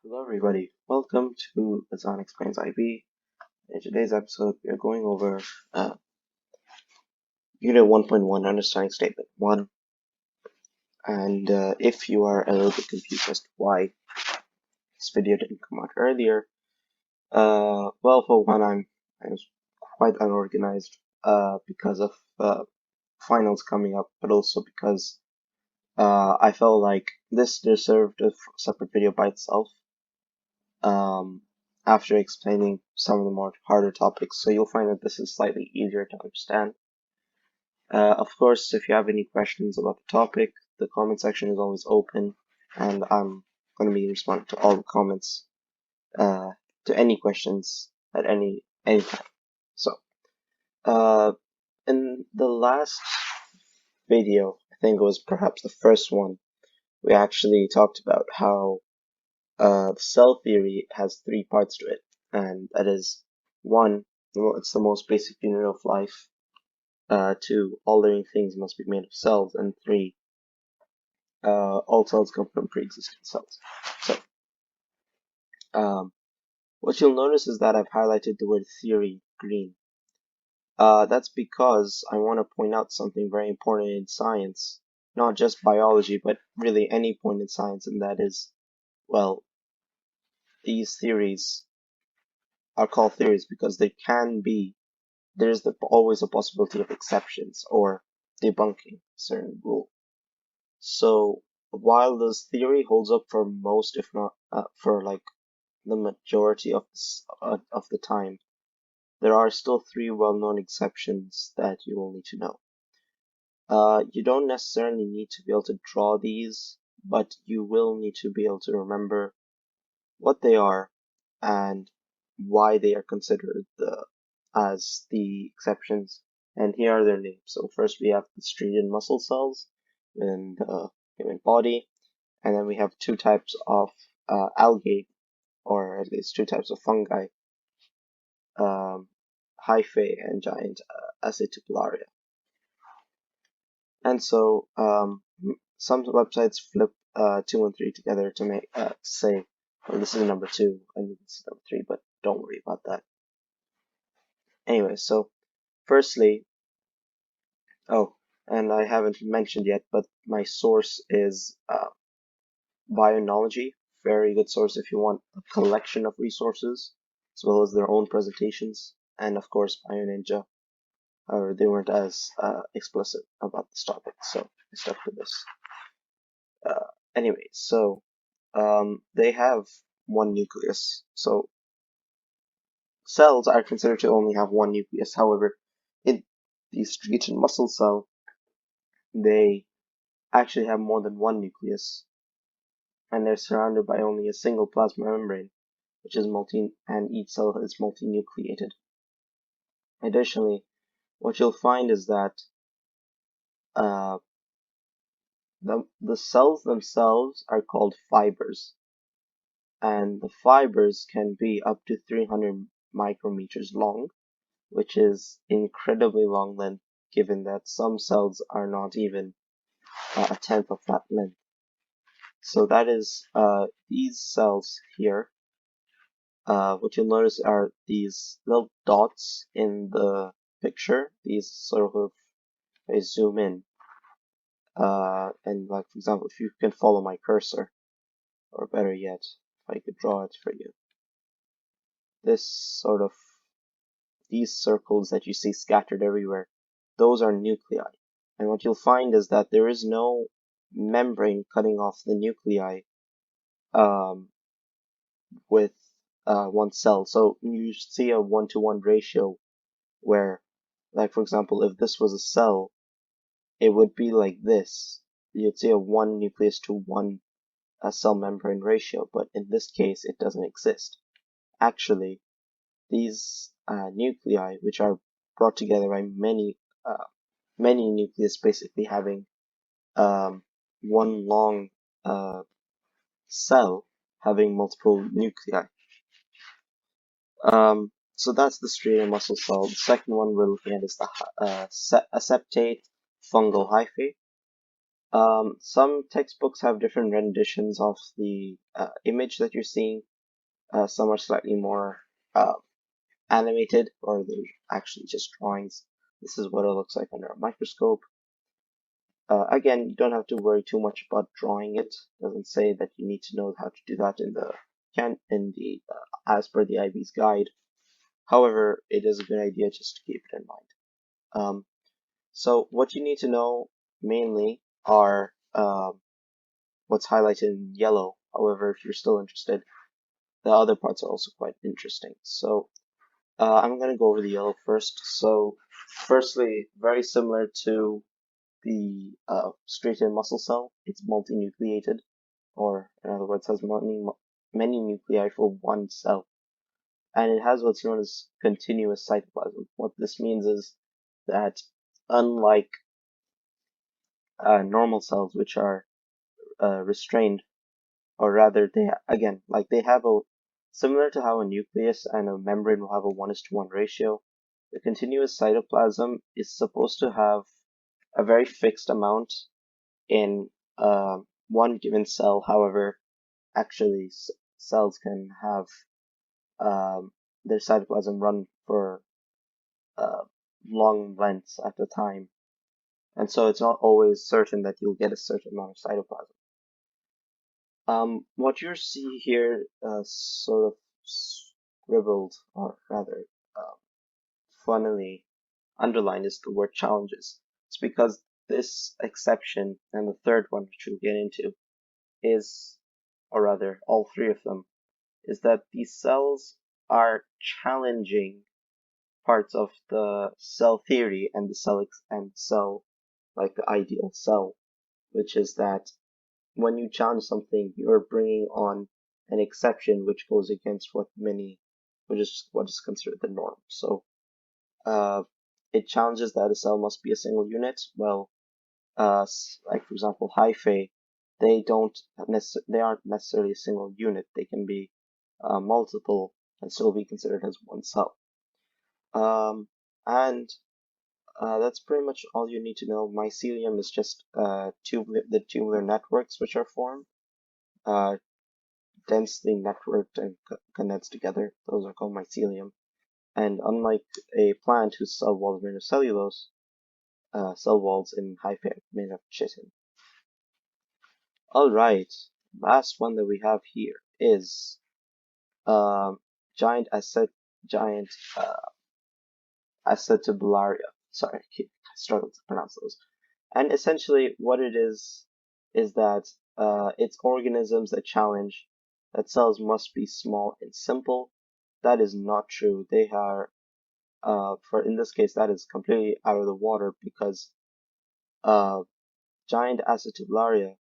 Hello everybody, welcome to Azan Explains IB. In today's episode, we are going over Unit 1.1 Understanding Statement 1. And if you are a little bit confused as to why this video didn't come out earlier, well, for one, I was quite unorganized because of finals coming up, but also because I felt like this deserved a separate video by itself. After explaining some of the more harder topics, so you'll find that this is slightly easier to understand. Of course, if you have any questions about the topic, the comment section is always open, and I'm going to be responding to all the comments, to any questions at any time. So, in the last video, I think it was perhaps the first one, we actually talked about how cell theory has three parts to it, and that is one, it's the most basic unit of life. Two, all living things must be made of cells, and three, all cells come from pre-existing cells. So, what you'll notice is that I've highlighted the word theory green. That's because I want to point out something very important in science, not just biology, but really any point in science, and that is, well, these theories are called theories because there's always a possibility of exceptions or debunking a certain rule. So while this theory holds up for most, if not for like the majority of the time, there are still three well-known exceptions that you will need to know. You don't necessarily need to be able to draw these, but you will need to be able to remember what they are and why they are considered as the exceptions. And here are their names. So first we have the striated muscle cells in the human body, and then we have two types of algae, or at least two types of fungi, hyphae and giant acetipularia. And so some websites flip 2 and 3 together to make say, well, this is number 2 and this is number 3, but don't worry about that. Anyway, so firstly, and I haven't mentioned yet, but my source is Bionology. Very good source if you want a collection of resources, as well as their own presentations, and of course BioNinja. However, they weren't as explicit about this topic, so I stuck to this. Anyway, so they have one nucleus. So cells are considered to only have one nucleus. However, in the striated muscle cell, they actually have more than one nucleus, and they're surrounded by only a single plasma membrane, which is and each cell is multinucleated. Additionally, what you'll find is that the cells themselves are called fibers, and the fibers can be up to 300 micrometers long, which is incredibly long length, given that some cells are not even a tenth of that length. So that is these cells here. What you'll notice are these little dots in the picture. These sort of, if I zoom in, and like for example, if you can follow my cursor, or better yet, if I could draw it for you, these circles that you see scattered everywhere, those are nuclei. And what you'll find is that there is no membrane cutting off the nuclei with one cell. So you see a 1-to-1 ratio where, like for example, if this was a cell, it would be like this. You'd see a 1 nucleus to 1 cell membrane ratio, but in this case it doesn't exist. Actually, these nuclei, which are brought together by many nucleus basically having one long cell having multiple nuclei. So that's the striated muscle cell. The second one we're looking at is the aseptate fungal hyphae. Some textbooks have different renditions of the image that you're seeing. Some are slightly more uh, animated, or they're actually just drawings. This is what it looks like under a microscope. Again, you don't have to worry too much about drawing it. It doesn't say that you need to know how to do that in the as per the IB's guide. However, it is a good idea just to keep it in mind. So what you need to know mainly are what's highlighted in yellow. However, if you're still interested, the other parts are also quite interesting. So I'm going to go over the yellow first. So firstly, very similar to the striated muscle cell, it's multinucleated, or in other words, has many nuclei for one cell. And it has what's known as continuous cytoplasm. What this means is that unlike normal cells, which are restrained, or rather, they have a similar to how a nucleus and a membrane will have a 1:1 ratio. The continuous cytoplasm is supposed to have a very fixed amount in one given cell. However, actually, cells can have their cytoplasm run for uh, long lengths at a time, and so it's not always certain that you'll get a certain amount of cytoplasm. What you see here, sort of scribbled, or rather, funnily underlined, is the word challenges. It's because this exception and the third one, which we'll get into, is, or rather, all three of them, is that these cells are challenging parts of the cell theory and like the ideal cell, which is that when you challenge something, you're bringing on an exception which goes against what is considered the norm. So, it challenges that a cell must be a single unit. Well, like for example, hyphae, they aren't necessarily a single unit. They can be multiple and still be considered as one cell. And that's pretty much all you need to know. Mycelium is just the tubular networks which are formed, densely networked and condensed together. Those are called mycelium. And unlike a plant whose cell walls are made of cellulose, cell walls in hyphae are made of chitin. Alright, last one that we have here is giant acetabularia. Sorry, I struggle to pronounce those. And essentially, what it is that it's organisms that challenge that cells must be small and simple. That is not true. They are, in this case, that is completely out of the water because giant acetabularia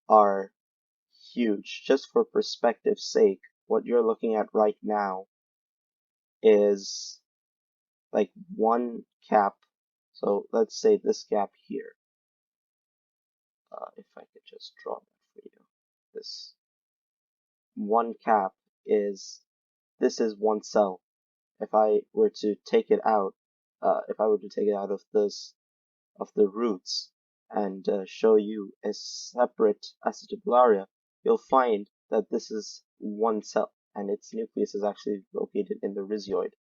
are huge. Just for perspective's sake, what you're looking at right now is like one cap. So let's say this gap here. If I could just draw that for you. This one cap is one cell. If I were to take it out, of the roots and show you a separate acetabularia, you'll find that this is one cell, and its nucleus is actually located in the rhizoid,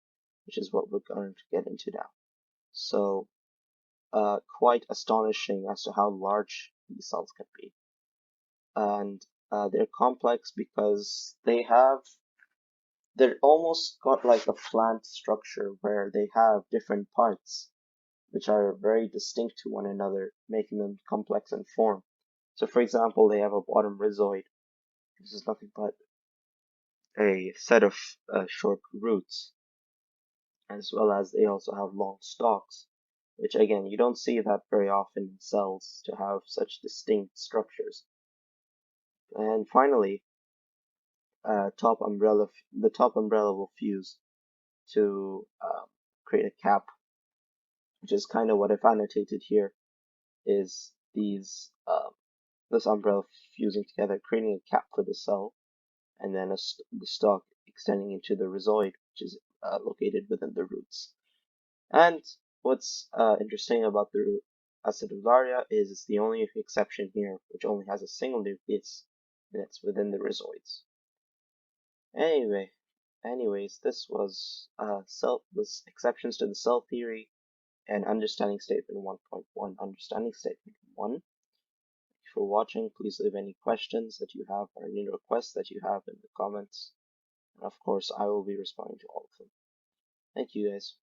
which is what we're going to get into now. So, quite astonishing as to how large these cells can be. And they're complex because they're almost got like a plant structure where they have different parts which are very distinct to one another, making them complex in form. So for example, they have a bottom rhizoid. This is nothing but a set of short roots, as well as they also have long stalks, which again, you don't see that very often in cells to have such distinct structures. And finally, the top umbrella will fuse to create a cap, which is kind of what I've annotated here, is this umbrella fusing together, creating a cap for the cell, and then the stalk extending into the rhizoid, which is located within the roots. And what's interesting about Acidularia is the only exception here, which only has a single nucleus, and it's within the rhizoids. Anyways, this was this exceptions to the cell theory and understanding statement 1.1. Understanding statement 1. Thank you for watching. Please leave any questions that you have or any requests that you have in the comments. And of course, I will be responding to all of them. Thank you guys.